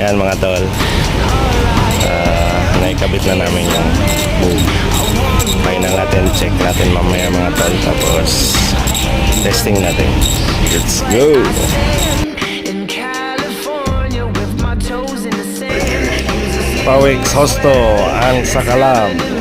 Yan mga tol. Naikabit na namin yung boom. Kaya na natin, check natin mamaya mga tol. Tapos testing natin. Let's go! Pawix Hosto ang Sakalam.